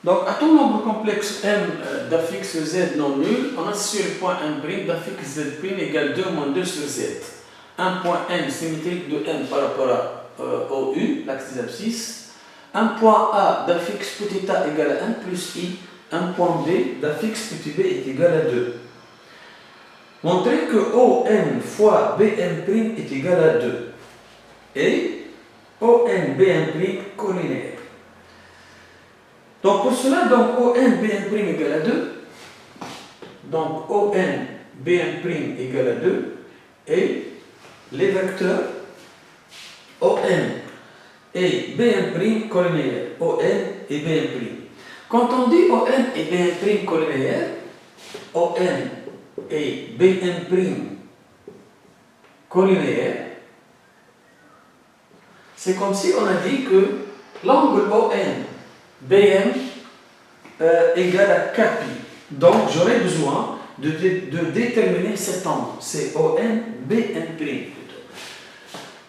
Donc, à tout nombre complexe m d'affixe z non nul, on a sur le point m' d'affixe z' égale 2 moins 2 sur z. Un point n symétrique de m par rapport au u, l'axe des abscisses. Un point A d'affixe petit a égale à 1 plus i. Un point B d'affixe petit b est égal à 2. Montrer que ON fois BM' est égal à 2. Et ON BM' collinéaire. Donc pour cela, donc ON BM' égale à 2. Donc ON BM' égale à 2. Et les vecteurs ON et B'M' collinéaire. ON et B'M'. Quand on dit ON et B'M' collinéaire, ON et B'M' collinéaire, c'est comme si on a dit que l'angle ON BM égale à Kpi. Donc j'aurais besoin de déterminer cet angle. C'est ON B'M'.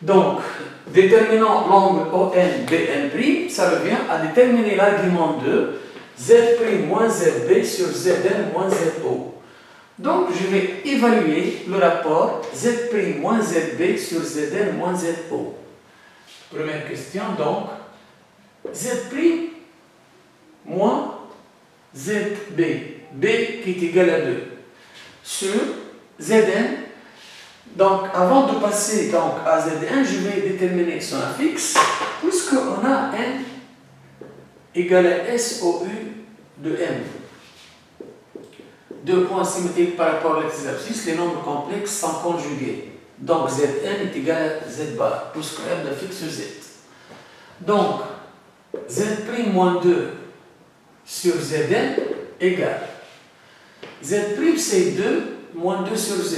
Donc, déterminant l'angle ON B'M', ça revient à déterminer l'argument de Z' moins ZB sur Zn moins Zo. Donc, je vais évaluer le rapport Z' moins ZB sur Zn moins Zo. Première question, donc, Z' moins ZB, B qui est égal à 2, sur Zn. Donc, avant de passer donc, à Zn, je vais déterminer son affixe, puisqu'on a n égale à SOU de m. Deux points symétriques par rapport à l'axe des abscisses, les nombres complexes sont conjugués. Donc, Zn est égal à Z bar, puisque m d'affixe Z. Donc, Z' moins 2 sur Zn égale Z' c'est 2 moins 2 sur Z.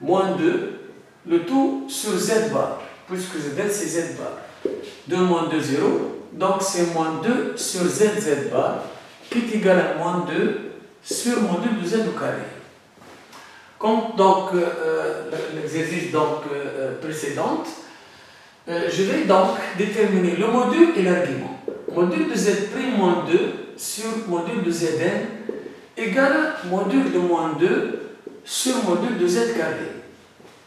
Moins 2, le tout sur Z bar, puisque Zn c'est Z bar. 2 moins 2, 0. Donc c'est moins 2 sur Z bar, qui est égal à moins 2 sur module de Z au carré. Comme donc l'exercice précédent, je vais donc déterminer le module et l'argument. Module de Z' moins 2 sur module de Zn égale à module de moins 2 sur module de Z carré.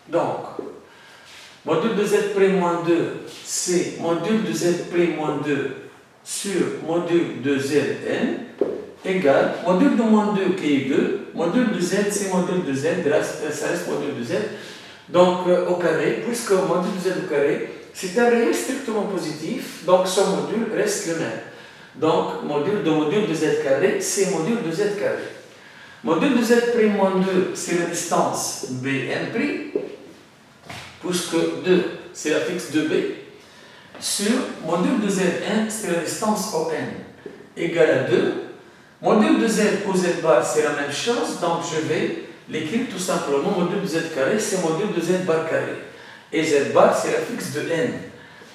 Donc, module de Z' moins 2, c'est module de Z' moins 2 sur module de Zn égale module de moins 2 qui est 2, module de Z c'est module de Z, ça reste module de Z, donc au carré, puisque module de Z au carré, c'est un réel strictement positif, donc son module reste le même. Donc, module de Z carré, c'est module de Z carré. Module de Z' moins 2, c'est la distance B'M', puisque 2, c'est l'affixe de B, sur module de Zn, c'est la distance ON, égale à 2. Module de Z ou Z bar, c'est la même chose, donc je vais l'écrire tout simplement. Module de Z carré, c'est module de Z bar carré. Et Z bar, c'est l'affixe de N.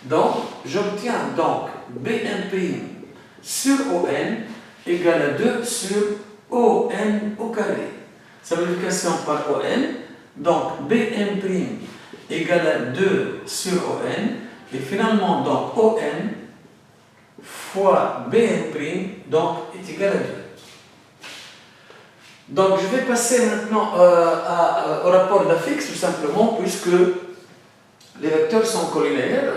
Donc, j'obtiens donc B'M' sur ON égale à 2 sur ON au carré. Simplification par ON, donc B'M' égale à 2 sur ON, et finalement donc ON fois B'M' donc est égal à 2. Donc je vais passer maintenant au rapport d'affixe tout simplement, puisque les vecteurs sont collinaires.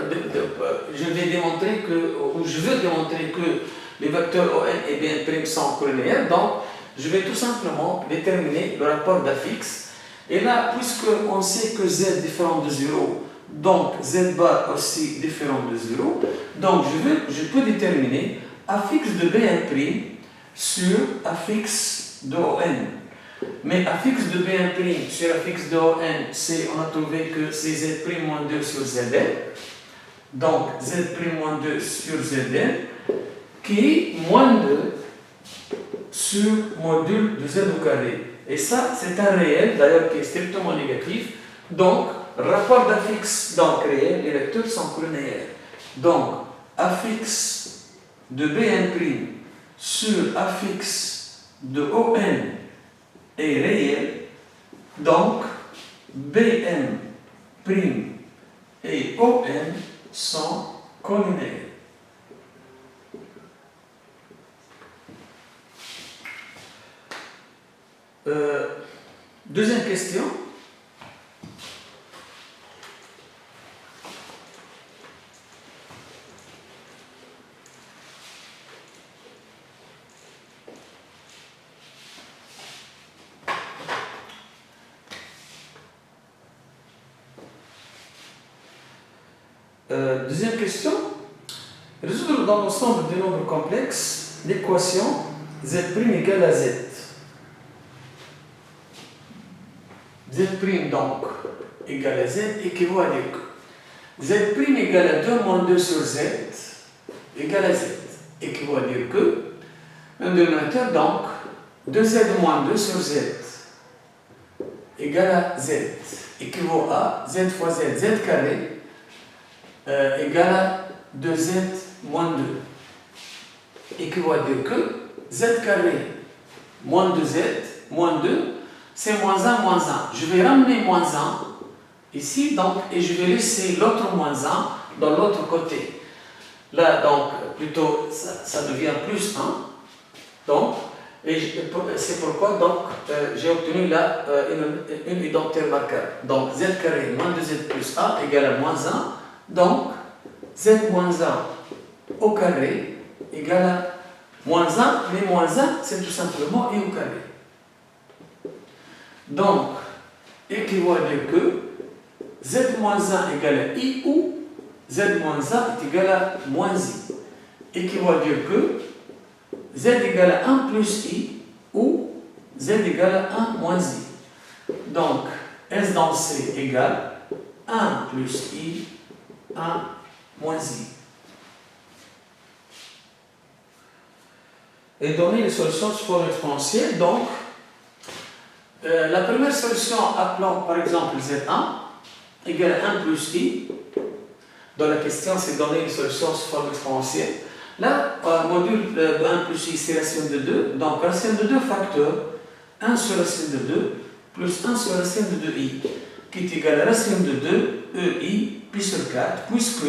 Je veux démontrer que les vecteurs ON et B'M' sont collinaires, donc je vais tout simplement déterminer le rapport d'affixe. Et là, puisqu'on sait que Z est différent de 0, donc Z bar aussi différent de 0, donc je peux déterminer affixe de B'M' sur affixe de ON. Mais affixe de B'M' sur affixe de ON, on a trouvé que c'est Z' moins 2 sur Zn. Donc Z' moins 2 sur Zn, qui est moins 2 sur module de Z au carré. Et ça, c'est un réel, d'ailleurs, qui est strictement négatif. Donc, rapport d'affixe donc réel, les vecteurs sont collinaires. Donc, affixe de B'M' sur affixe de ON est réel. Donc, B'M' et ON sont collinaires. Deuxième question. Deuxième question. Résoudre dans l'ensemble des nombres complexes l'équation z' égale à z. Z' donc égale à z équivaut à dire que z' égale à 2 moins 2 sur z égale à z. Équivaut à dire que un dénominateur donc 2z moins 2 sur z égale à z équivaut à z fois z, z carré égale à 2z moins 2. Équivaut à dire que z carré moins 2z moins 2, c'est moins 1 moins 1. Je vais ramener moins 1 ici, donc, et je vais laisser l'autre moins 1 dans l'autre côté. Là, donc, plutôt, ça devient plus 1. Donc, et c'est pourquoi donc j'ai obtenu là une identité remarquable. Donc, z carré moins 2z plus a égale à moins 1. Donc, z moins 1 au carré égale à moins 1, mais moins 1, c'est tout simplement i au carré. Donc, équivaut à dire que z moins 1 égale à i ou z moins 1 est égal à moins i. Équivaut à dire que z égale à 1 plus i ou z égale à 1 moins i. Donc, S dans C égale 1 plus i, 1 moins i. Et donner les solutions sous forme exponentielle. Donc, la première solution, appelons par exemple Z1 égale à 1 plus i. Dans la question, c'est donner les solutions sous forme exponentielle. Là, module de 1 plus i, c'est racine de 2. Donc, racine de 2 facteur 1 sur racine de 2 plus 1 sur racine de 2i, qui est égal à racine de 2 ei pi sur 4, puisque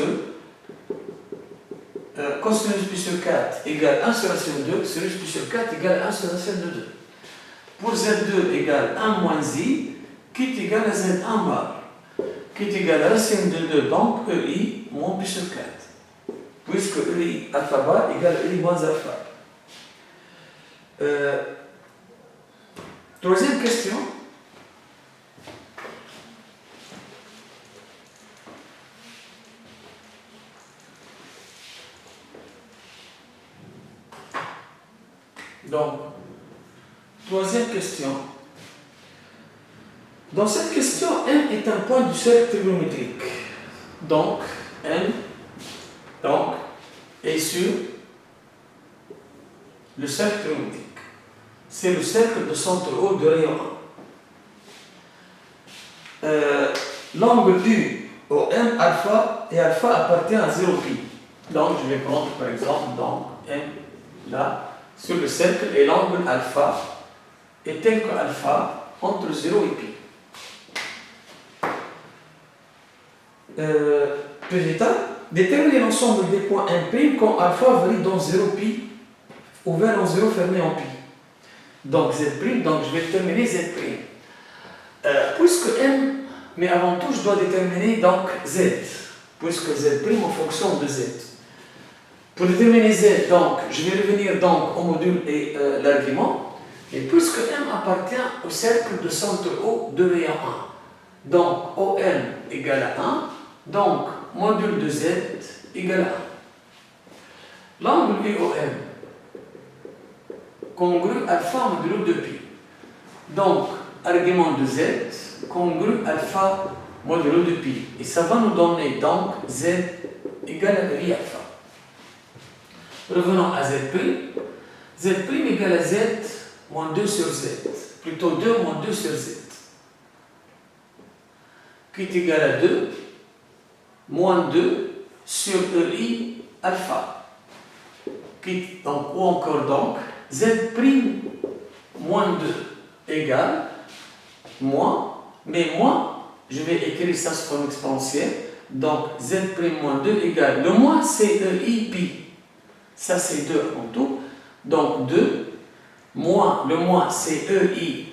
cosinus pi sur 4 égale 1 sur racine de 2, sinus pi sur 4 égale 1 sur racine de 2. Pour z2 égale 1 moins i, qui est égal à z1 bar, qui est égal à racine de 2, donc ei moins pi sur 4, puisque ei alpha bar égale ei moins alpha. Troisième question. Donc, troisième question. Dans cette question, M est un point du cercle trigonométrique. Donc, M est sur le cercle trigonométrique. C'est le cercle de centre haut de rayon 1. L'angle U au M alpha et alpha appartient à 0 pi. Donc, je vais prendre par exemple donc, M là sur le cercle et l'angle alpha est tel que alpha entre 0 et pi. Résultat, déterminer l'ensemble des points M' quand alpha varie dans 0 pi, ouvert en 0, fermé en pi. Donc Z', donc je vais déterminer Z'. Puisque M, mais avant tout je dois déterminer donc Z, puisque Z' en fonction de Z. Pour déterminer Z, donc, je vais revenir donc au module et l'argument. Et puisque M appartient au cercle de centre haut de rayon 1, donc OM égale à 1, donc module de Z égale à 1. L'angle UOM congrue alpha modulo 2 pi. Donc, argument de Z congrue alpha modulo 2 pi. Et ça va nous donner donc Z égale à I alpha. Revenons à Z'. Z' égale à Z moins 2 sur Z. Plutôt 2 moins 2 sur Z. Qui est égal à 2 moins 2 sur EI alpha. Donc, ou encore donc, Z' moins 2 égale moins, mais moins, je vais écrire ça sous forme exponentielle. Donc, Z' moins 2 égale, le moins c'est EI pi. Ça c'est 2 en tout. Donc 2 moins, le moins c'est EI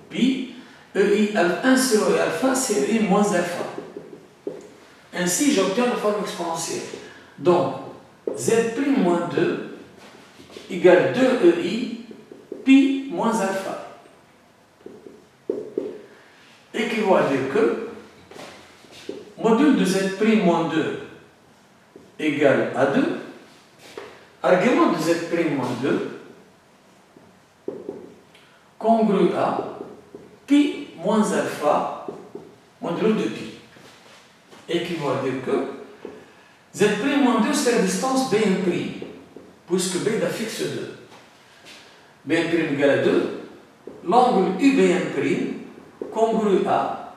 pi, EI 1 sur E alpha, c'est EI moins alpha. Ainsi, j'obtiens la forme exponentielle. Donc, Z' moins 2 égale 2EI pi moins alpha. Équivaut à dire que module de Z' moins 2 égale à 2. Argument de Z' moins 2 congru à pi moins alpha modulo de pi. Équivaut à dire que Z' moins 2 c'est la distance B'M', puisque B d'affixe 2. B'M' égale à 2, l'angle UBM' congru à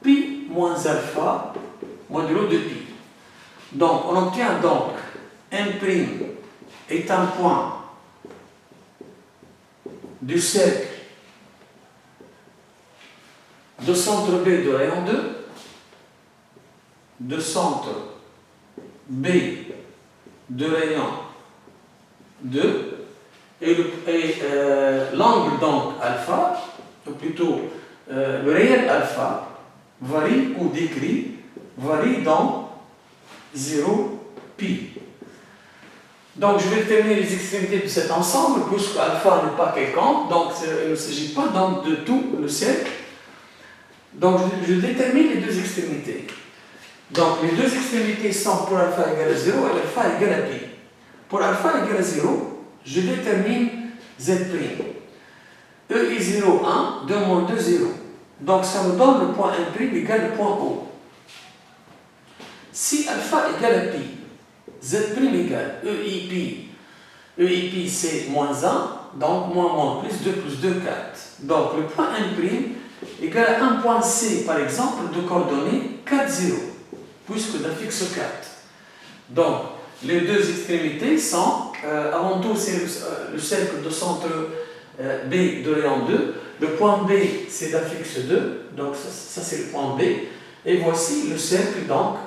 pi moins alpha modulo de pi. Donc on obtient donc M' est un point du cercle de centre B de rayon 2, de centre B de rayon 2, et l'angle donc alpha, ou plutôt le réel alpha, varie ou décrit, varie dans 0 pi. Donc je vais terminer les extrémités de cet ensemble, puisque alpha n'est pas quelconque, donc il ne s'agit pas donc de tout le cercle. Donc je détermine les deux extrémités. Donc les deux extrémités sont pour alpha égale à 0 et alpha égale à pi. Pour alpha égale à 0, je détermine Z'. E est 0, 1, 2 moins 2, 0. Donc ça me donne le point M' égale au point O. Si alpha égale à pi, Z' égale EI pi c'est moins 1, donc moins plus 2 plus 2, 4. Donc le point M' égale à un point C, par exemple, de coordonnées 4, 0, puisque d'affixe 4. Donc les deux extrémités sont, avant tout, c'est le cercle de centre B de rayon 2. Le point B, c'est d'affixe 2, donc ça c'est le point B. Et voici le cercle, donc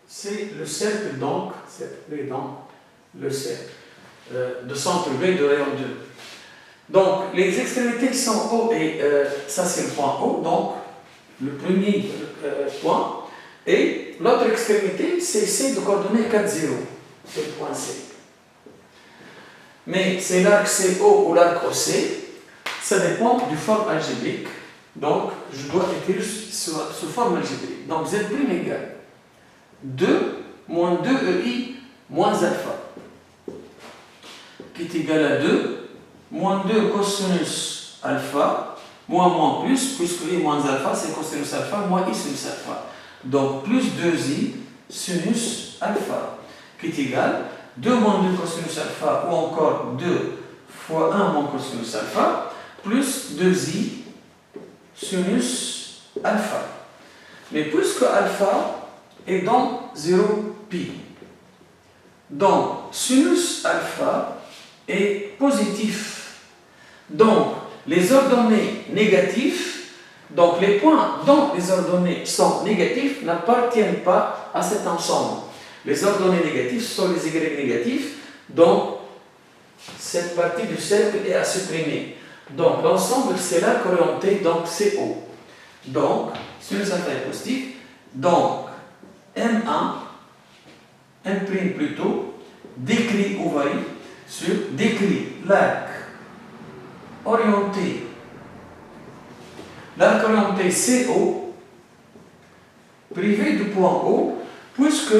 c'est le cercle, donc, le cercle de centre B de rayon 2. Donc, les extrémités sont O et ça c'est le point O, donc le premier point. Et l'autre extrémité, c'est C de coordonnées 4, 0. C'est le point C. Mais c'est l'arc CO ou l'arc OC, ça dépend du forme algébrique. Donc, je dois écrire sous forme algébrique. Donc, Z' égale 2 moins 2EI moins alpha, qui est égal à 2 moins 2 cosinus alpha, moins plus, puisque I moins alpha, c'est cosinus alpha, moins I sinus alpha. Donc, plus 2I sinus alpha, qui est égal 2 moins 2 cosinus alpha, ou encore 2 fois 1 moins cosinus alpha, plus 2I sinus alpha. Mais puisque alpha est dans 0 pi, donc sinus alpha est positif. Donc, les ordonnées négatifs, donc les points dont les ordonnées sont négatifs n'appartiennent pas à cet ensemble. Les ordonnées négatives sont les Y négatifs, donc cette partie du cercle est à supprimer. Donc l'ensemble c'est l'arc orienté, donc CO. Donc, sinus alpha est positif, donc M1, M' plutôt, décrit ou varie sur l'arc orienté CO privé du point O, puisque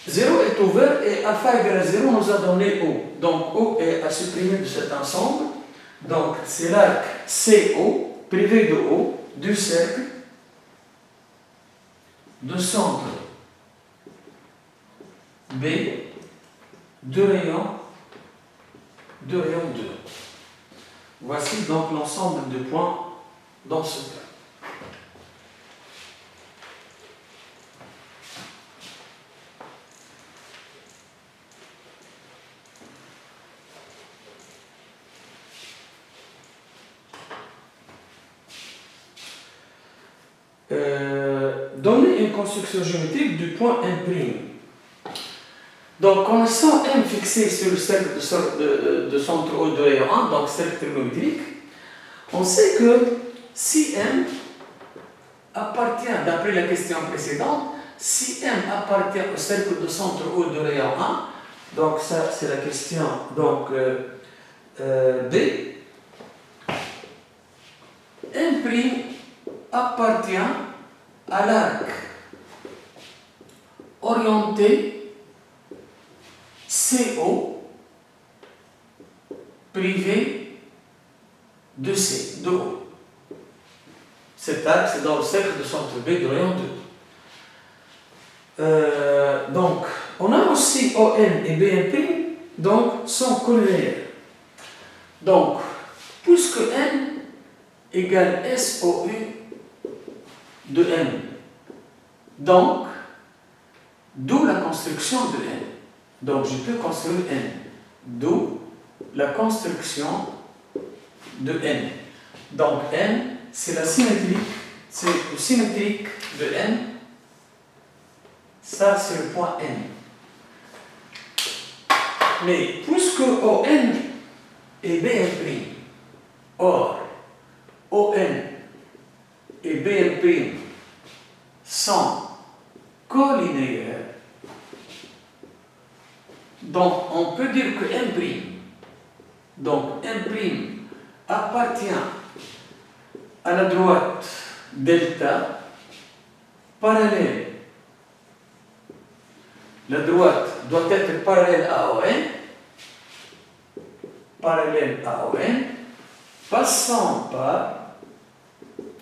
0 est ouvert et alpha égale à 0 nous a donné O. Donc O est à supprimer de cet ensemble. Donc c'est l'arc CO privé de O du cercle de centre B de rayon 2. Voici donc l'ensemble de points dans ce cas. Donner une construction géométrique du point M'. Donc, connaissant M fixé sur le cercle de centre O de rayon 1, donc cercle trigonométrique, on sait que si M appartient, d'après la question précédente, si M appartient au cercle de centre O de rayon 1, donc ça c'est la question donc, B, M' appartient à l'arc orienté CO privé de C, de O. Cet axe est dans le cercle de centre B de rayon 2. Donc, on a aussi ON et BN', donc sont collinéaires. Donc, puisque N égale SOU de N, donc, d'où la construction de N. Donc, je peux construire N. D'où la construction de N. Donc, N, c'est la symétrique, c'est le symétrique de N. Ça, c'est le point N. Mais puisque ON et BN', or, ON et BN' sont collinéaires, donc on peut dire que M', donc M' appartient à la droite delta parallèle. La droite doit être parallèle à ON, passant par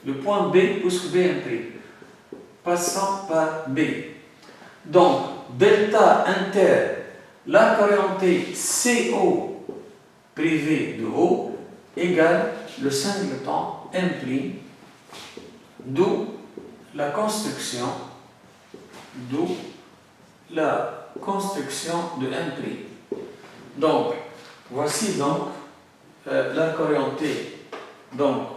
le point B, puisque BN', passant par B. Donc, delta inter l'arc orienté CO privé de O égale le singleton M', d'où la construction de M'. Donc, voici donc l'arc orienté, donc,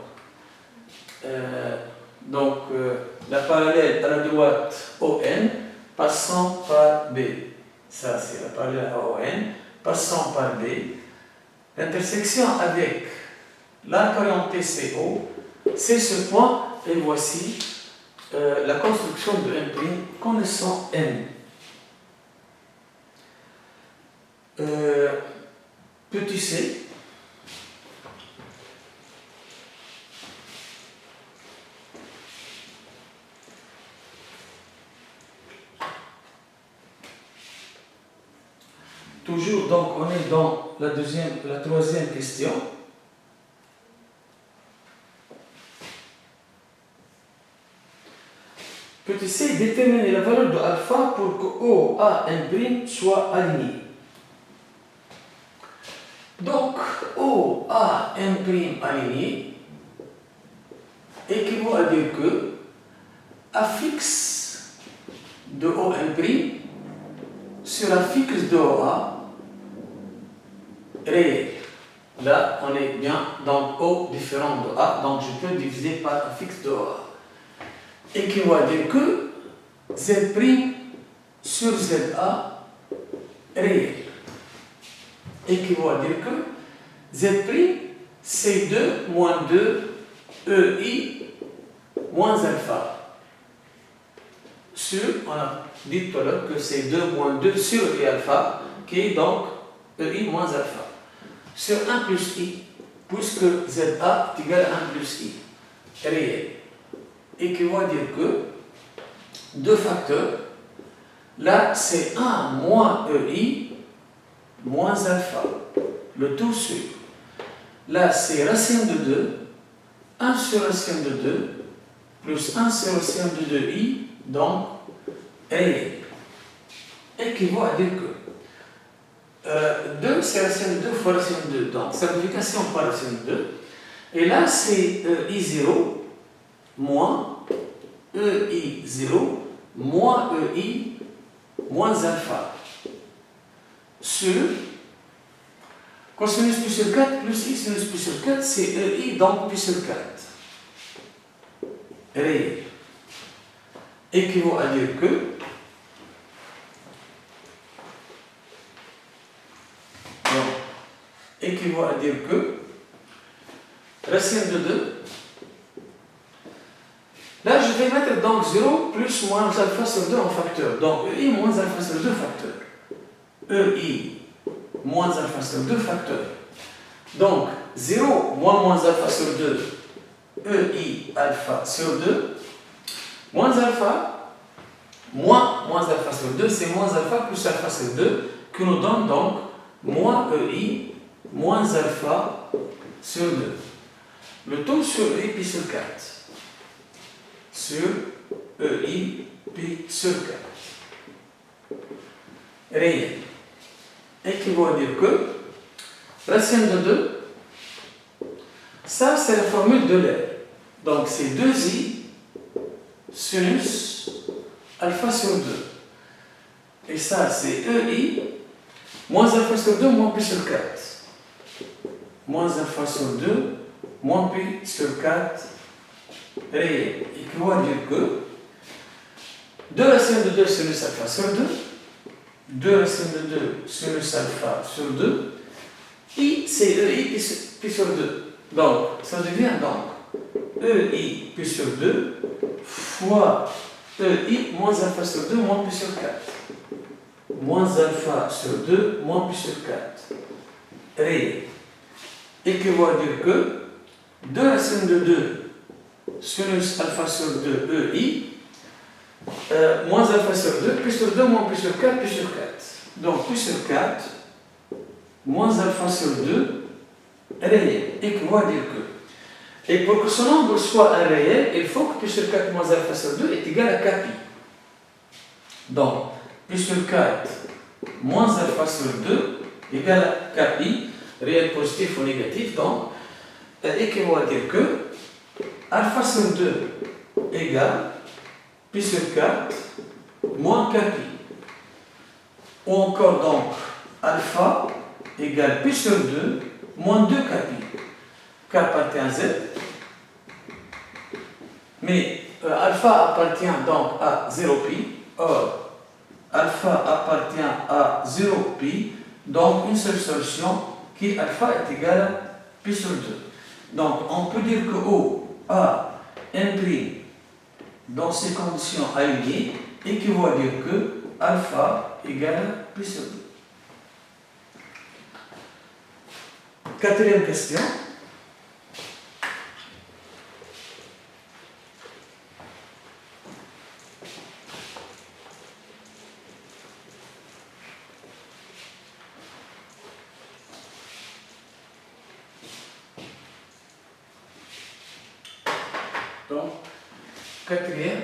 la parallèle à la droite ON passant par B. Ça, c'est la parallèle à ON passant par B. L'intersection avec l'arc orienté CO, c'est ce point, et voici la construction de M', connaissant M. Petit c, toujours, donc, on est dans la troisième question. Petit c, déterminer la valeur de alpha pour que O, A, M' soit aligné. Donc, O, A, M' aligné équivaut à dire que A fixe de O, M' sur A fixe de OA réel. Là, on est bien dans O différent de A, donc je peux diviser par A fixe de OA. Équivaut à dire que Z' sur ZA réel. Équivaut à dire que Z', c'est 2 moins 2 EI moins alpha. Sur, on a dit tout à l'heure que c'est 2 moins 2 sur I alpha, qui est donc EI moins alpha. Sur 1 plus I, puisque ZA est égal à 1 plus I, réel. Équivaut à dire que deux facteurs, là c'est 1 moins EI moins alpha, le tout sur. Là c'est racine de 2, 1 sur racine de 2, plus 1 sur racine de 2i, donc réel. Équivaut à dire que 2 c'est racine de 2 fois racine de 2, donc simplification par racine de 2. Et là c'est I0 moins EI0 moins EI moins alpha sur cosinus pi sur 4 plus I sinus pi sur 4, c'est EI donc pi sur 4. Réel. Équivaut à dire que dire que racine de 2. Là, je vais mettre donc 0 plus moins alpha sur 2 en facteur. Donc, EI moins alpha sur 2 facteur. EI moins alpha sur 2 facteur. Donc, 0 moins alpha sur 2, EI alpha sur 2, moins alpha, moins alpha sur 2, c'est moins alpha plus alpha sur 2, qui nous donne donc moins EI moins alpha sur 2. Le tout sur EI pi sur 4. Sur EI pi sur 4. Réel. Et qui va dire que racine de 2, ça c'est la formule de l'air. Donc c'est 2i sinus alpha sur 2. Et ça c'est EI moins alpha sur 2 moins pi sur 4. Moins alpha sur 2 moins pi sur 4 réel. Et qui va dire que 2 racines de 2 sinus alpha sur 2, 2 racines de 2 sinus alpha sur 2, I c'est EI pi sur 2. Donc ça devient donc EI pi sur 2 fois EI moins alpha sur 2 moins pi sur 4. Moins alpha sur 2 moins pi sur 4. Réel. Et qui va dire que 2 racines de 2 sinus alpha sur 2 EI moins alpha sur 2, pi sur 2 moins pi sur 4, pi sur 4. Donc pi sur 4 moins alpha sur 2 réel. Et qui va dire que, et pour que ce nombre soit un réel, il faut que pi sur 4 moins alpha sur 2 est égal à kpi. Donc pi sur 4 moins alpha sur 2 égale à kpi, réel positif ou négatif, donc, et qui va dire que alpha sur 2 égale pi sur 4 moins kpi. Ou encore donc alpha égale pi sur 2 moins 2 kpi. K appartient à Z. Mais alpha appartient donc à 0 pi. Or, alpha appartient à 0 pi. Donc une seule solution qui alpha est égale à pi sur 2. Donc on peut dire que O A imprime dans ces conditions alignées et qui va dire que alpha égale à pi sur 2. Quatrième question. Donc, quatrième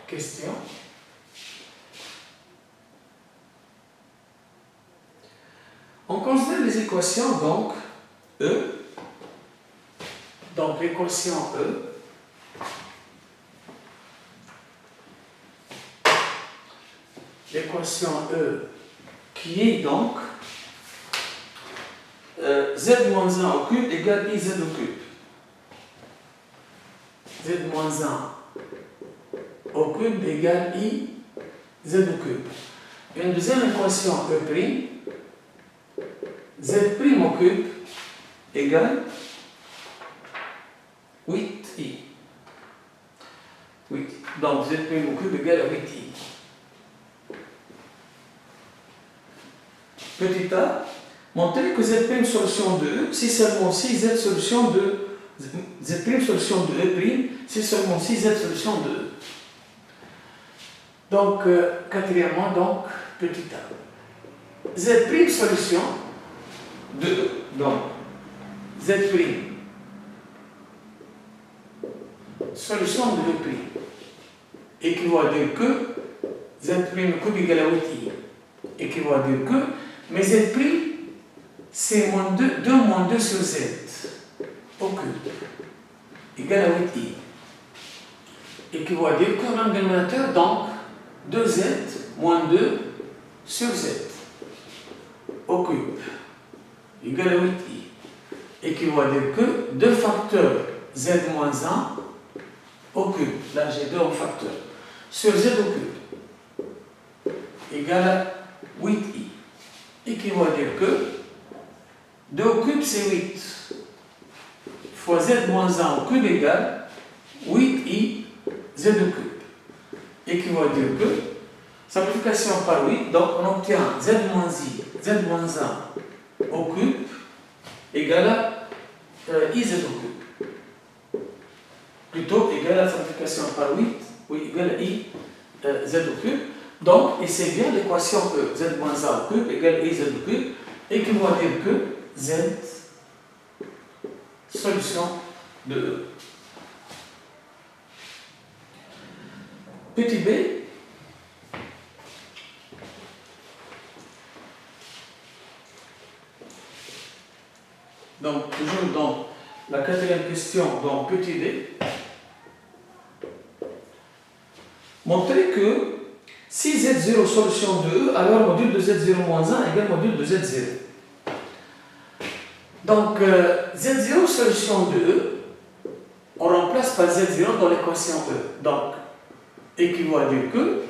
question. On considère les équations, donc, E. Donc, l'équation E. L'équation E qui est donc Z moins 1 au cube égale IZ au cube. Z moins 1 au cube égale I Z au cube. Une deuxième équation E', Z' au cube égale 8i. 8. Donc Z' au cube égale à 8i. Petit a, montrer que Z' solution de E, si seulement si Z solution de Z' solution de E', c'est seulement si Z solution de E. Donc, quatrièmement, donc, petit a. Z' solution de E. Donc, Z' solution de E'. Et qui va dire que Z' au cube égale à 8i. Et qui va dire que, mais Z' c'est 2 moins 2 sur Z au cube égale à 8i. Et qui va dire que même dénominateur, donc 2Z moins 2 sur Z au cube égale à 8i. Et qui va dire que 2 facteurs Z moins 1 au cube, là j'ai 2 en facteur, sur Z au cube égale à 8i. Et qui va dire que 2 au cube, c'est 8. Fois z moins 1 au cube égale 8i z au cube. Et qui va dire que, simplification par 8, donc on obtient z moins i, z moins 1 au cube égale à iz au cube. Plutôt égal à simplification par 8, oui, égale à i z au cube. Donc, et c'est bien l'équation E, z moins 1 au cube égale i z au cube, et qui va dire que z, solution de E. Petit b, donc toujours dans la quatrième question, dans petit b, montrer que si z0 solution de E, alors module de z0 moins 1 égale module de z0. Donc z0 solution de E, on remplace par z0 dans l'équation E. Donc, équivaut à dire que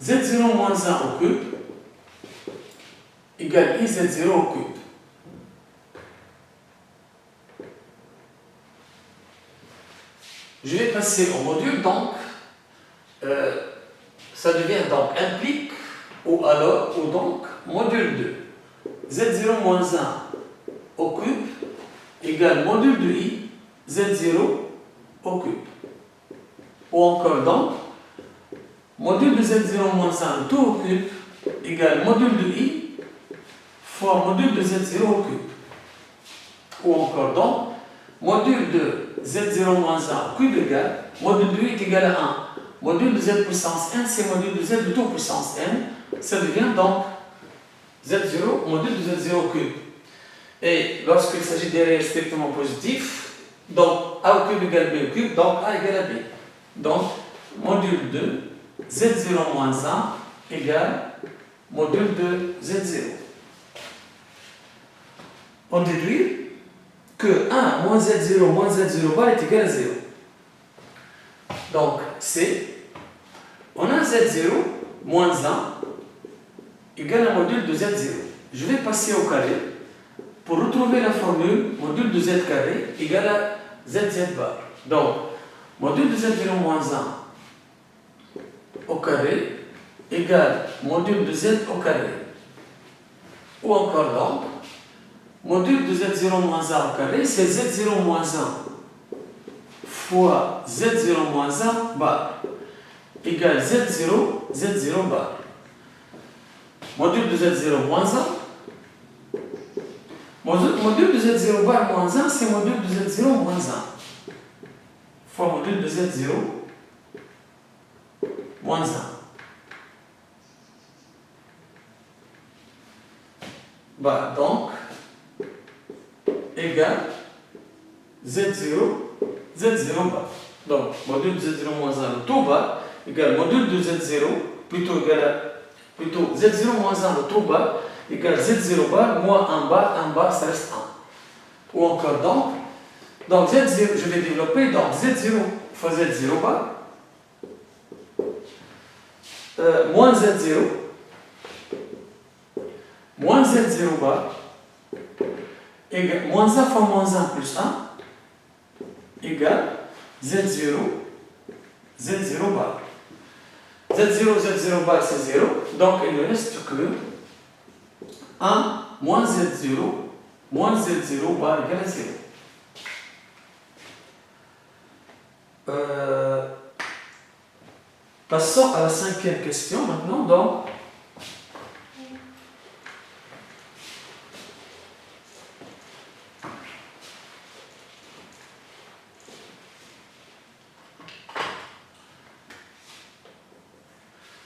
z0 moins 1 au cube égale iz0 au cube. Je vais passer au module, donc ça devient donc implique ou alors ou donc module de z0 moins 1 au cube égale module de i z0 au cube. Ou encore donc module de z0 moins 1 tout au cube égale module de i fois module de z0 au cube. Ou encore donc module de z0 moins 1 au cube égale module de i est égal à 1. Module de z puissance n, c'est module de z de tout puissance n. Ça devient donc z0, module de z0 au cube. Et lorsqu'il s'agit des réels strictement positifs, donc a au cube égale b au cube, donc a égale à b. Donc, module de z0 moins 1 égale module de z0. On déduit que 1 moins z0 bar est égal à 0. Donc, c'est, on a z0 moins 1 égale à module de z0. Je vais passer au carré pour retrouver la formule module de z carré égale à zz bar. Donc, module de z0 moins 1 au carré égale module de z au carré. Ou encore donc, module de z0 moins 1 au carré, c'est z0 moins 1 fois z0 moins 1 bar égale z0 bar. Module de z0 moins 1, module de z0 bar moins 1, c'est module de z0 moins 1 fois module de z0 moins 1. Bah, donc, égale z0 bar. Donc, module de z0 moins 1, le tout bas, égale module de z0, plutôt z0 moins 1, le tout bas, égale z0 bar, moins 1 bar, ça reste 1. Ou encore donc z0, je vais développer, donc z0 fois z0 bar, moins z0 bar, égale moins 1 fois moins 1 plus 1, égale z0 bar. Z0 bar c'est 0, donc il ne reste que 1 moins z0 bar égale à 0. Passons à la cinquième question maintenant. Donc,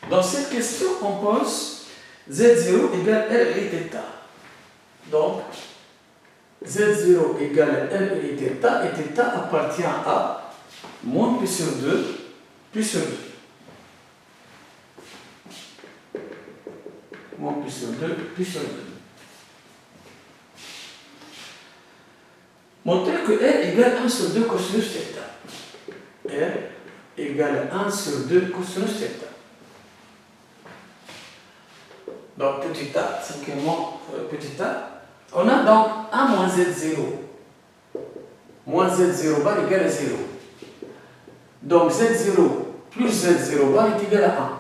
dans cette question, on pose Z0 égale L et θ. Donc, Z0 égale L et θ, et θ appartient à moins P sur 2, P sur 2. Moins P sur 2, P sur 2. Montrer que R égale 1 sur 2 cosinus θ. R égale 1 sur 2 cosinus θ. Donc, petit a, cinquièmement, petit a, On a donc 1 moins Z0. Moins Z0 bar égale à 0. Donc Z0 plus Z0 bar est égal à 1.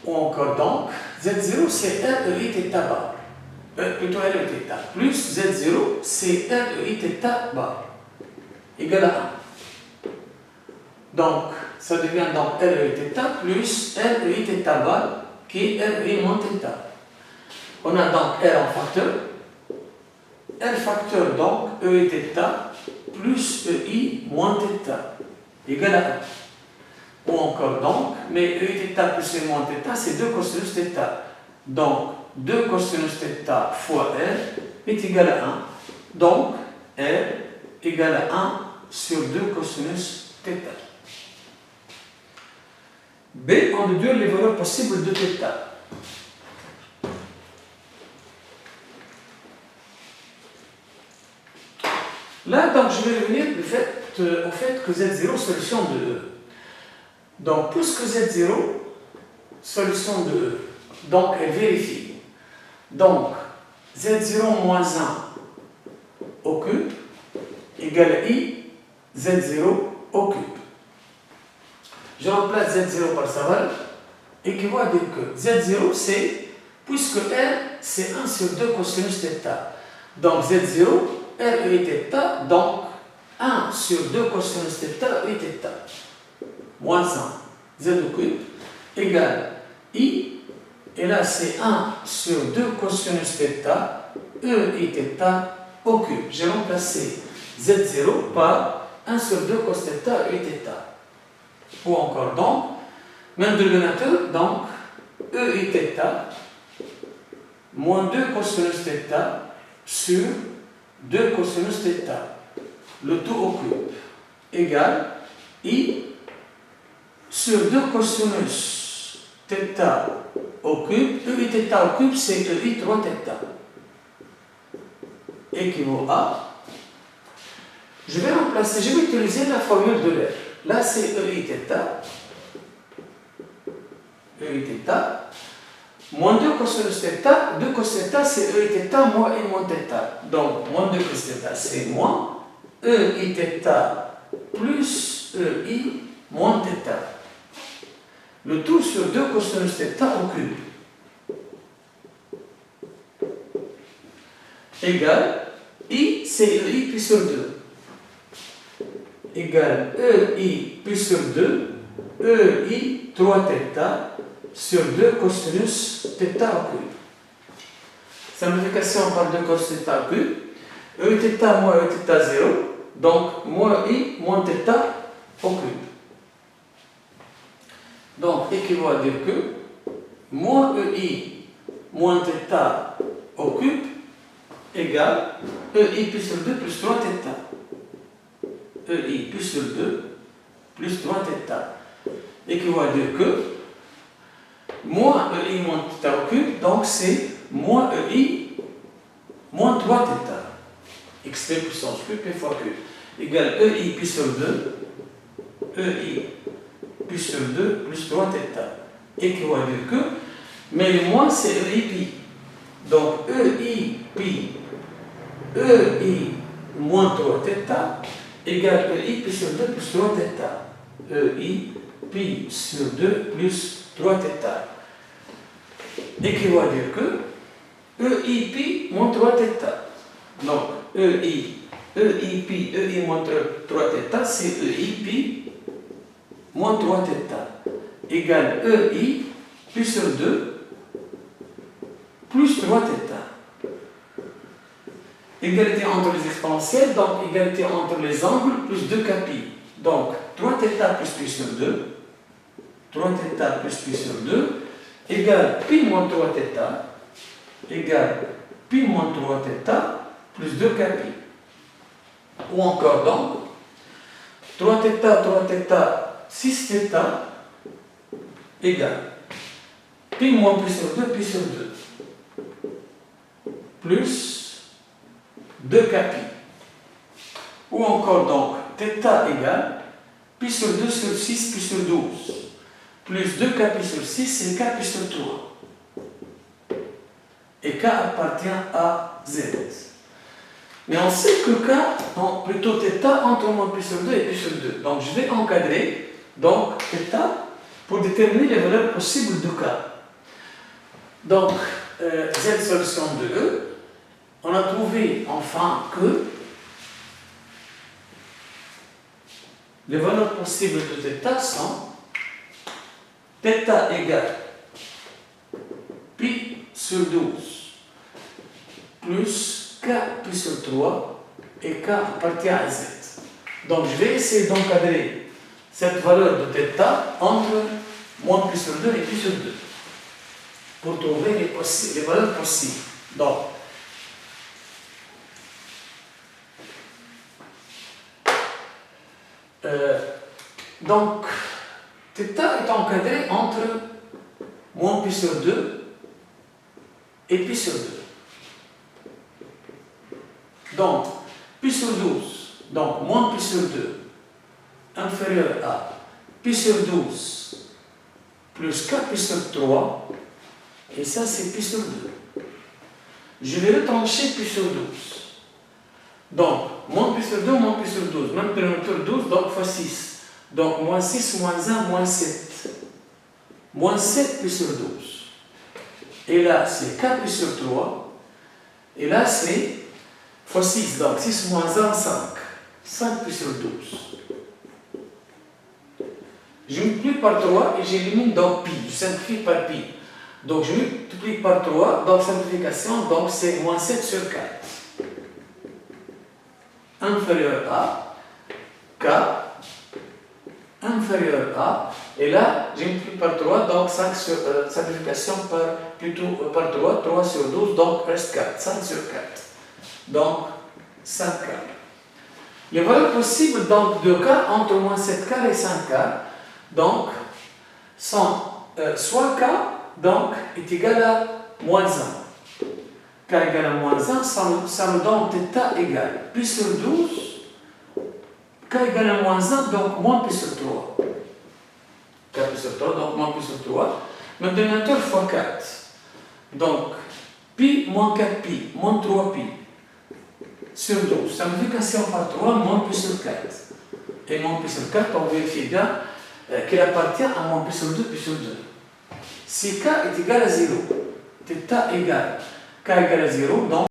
Ou encore donc, Z0 c'est REI θ bar. Plutôt REI θ. Plus Z0 c'est REI θ bar. Égal à 1. Donc, ça devient donc REI θ plus REI θ bar qui est REI moins θ. On a donc R en facteur. R facteur donc EI θ plus EI moins θ égale à 1. Ou encore donc, mais EI θ plus EI moins θ c'est 2 cosinus θ. Donc 2 cosinus θ fois R est égal à 1. Donc R égale à 1 sur 2 cosinus θ. B, on déduit les valeurs possibles de θ. Là, donc, je vais revenir au fait que Z0 solution de E. Donc, puisque Z0 solution de E, donc elle vérifie. Donc, Z0 moins 1 au cube égale à I Z0 au cube. Je remplace Z0 par sa valeur et qui va dire que Z0 c'est, puisque R c'est 1 sur 2 cosinus θ. Donc Z0 REI θ, donc 1 sur 2 cosinus θ EI θ, moins 1, Z au cube, égale I, et là c'est 1 sur 2 cosinus θ, EI θ au cube. J'ai remplacé Z0 par 1 sur 2 cos θ EI θ. Ou encore donc, même dénominateur, donc EI θ, moins 2 cosinus θ sur 2 cosinus θ, le tout au cube, égale I sur 2 cosinus θ au cube, EI θ au cube c'est EI 3 θ, équivaut à, je vais utiliser la formule de l'air. Là c'est EI θ, moins 2 cosinus θ, 2 cos θ c'est EI θ moins I moins θ. Donc moins 2 cos θ c'est moins EI θ plus EI moins θ. Le tout sur 2 cosinus θ au cube. Égale I c'est EI pi sur 2. Égale EI pi sur 2, EI 3 θ sur 2 cosinus θ au cube. Simplification par 2 cos θ au cube. EI θ moins EI θ 0, donc moins I moins θ au cube. Donc équivaut à dire que moins EI moins θ au cube égale EI pi sur 2 plus 3 θ. EI pi sur 2 plus 3 θ. Équivaut à dire que moins EI moins θ au cube, donc c'est moins EI moins 3 θ. X puissance cube P fois cube égale EI pi sur 2, EI pi sur 2 plus 3 θ. Équivaut à dire que, mais le moins c'est EI pi. Donc EI pi, EI moins 3 θ égale EI pi sur 2 plus 3 θ. EI pi sur 2 plus 3 θ. Équivaut à dire que EI pi moins 3 θ. Donc EI pi, EI moins 3 θ, c'est EI pi moins 3 θ égale EI pi sur 2 plus 3 θ. Égalité entre les exponentielles, donc égalité entre les angles plus 2 capi. Donc 3 θ plus pi sur 2, 3 θ plus pi sur 2 égale pi moins 3 θ égale pi moins 3 θ plus 2 capi. Ou encore donc 3 θ, 3 θ, 6 θ égale pi moins pi sur 2, pi sur 2 plus 2 capi. Ou encore donc θ égale pi sur 2 sur 6, pi sur 12 plus 2 capi sur 6 c'est 4 pi sur 3 et K appartient à Z. Mais on sait que K, plutôt θ entre moins pi sur 2 et pi sur 2. Donc je vais encadrer donc θ pour déterminer les valeurs possibles de K. Donc Z solution de E, on a trouvé enfin que les valeurs possibles de θ sont θ égale pi sur 12 plus K pi sur 3 et K appartient à Z. Donc je vais essayer d'encadrer cette valeur de θ entre moins pi sur 2 et pi sur 2 pour trouver les valeurs possibles. Donc θ est encadré entre moins pi sur 2 et pi sur 2. Donc, pi sur 12, donc moins pi sur 2, inférieur à pi sur 12 plus K pi sur 3, et ça c'est pi sur 2. Je vais retrancher pi sur 12. Donc, moins pi sur 2, moins pi sur 12, même dénominateur 12, donc fois 6. Donc, moins 6, moins 1, moins 7. Moins 7 pi sur 12. Et là, c'est K pi sur 3. Et là, c'est fois 6. Donc, 6 moins 1, 5. 5 pi sur 12. Je multiplie par 3 et j'élimine donc pi. Je simplifie par pi. Donc, je multiplie par 3. Donc, simplification, donc c'est moins 7 sur 4. Inférieur à K inférieur à, et là, j'ai multiplié par 3, donc 5 sur, simplification par 3, 3 sur 12, donc reste 4, 5 sur 4. Donc, 5K. Les valeurs possibles donc, de K entre moins 7K et 5K, donc, sont soit K, donc, est égal à moins 1. K égale à moins 1, ça me donne θ égale pi sur 12, K égale à moins 1, donc moins pi sur 3. K pi sur 3, donc moins pi sur 3. Mon dénominateur fois 4. Donc, pi moins 4 pi, moins 3 pi sur 12. Simplification par 3, moins pi sur 4. Et moins pi sur 4, on vérifie bien qu'il appartient à moins pi sur 2, pi sur 2. Si K est égal à 0, θ égale K égale à 0, donc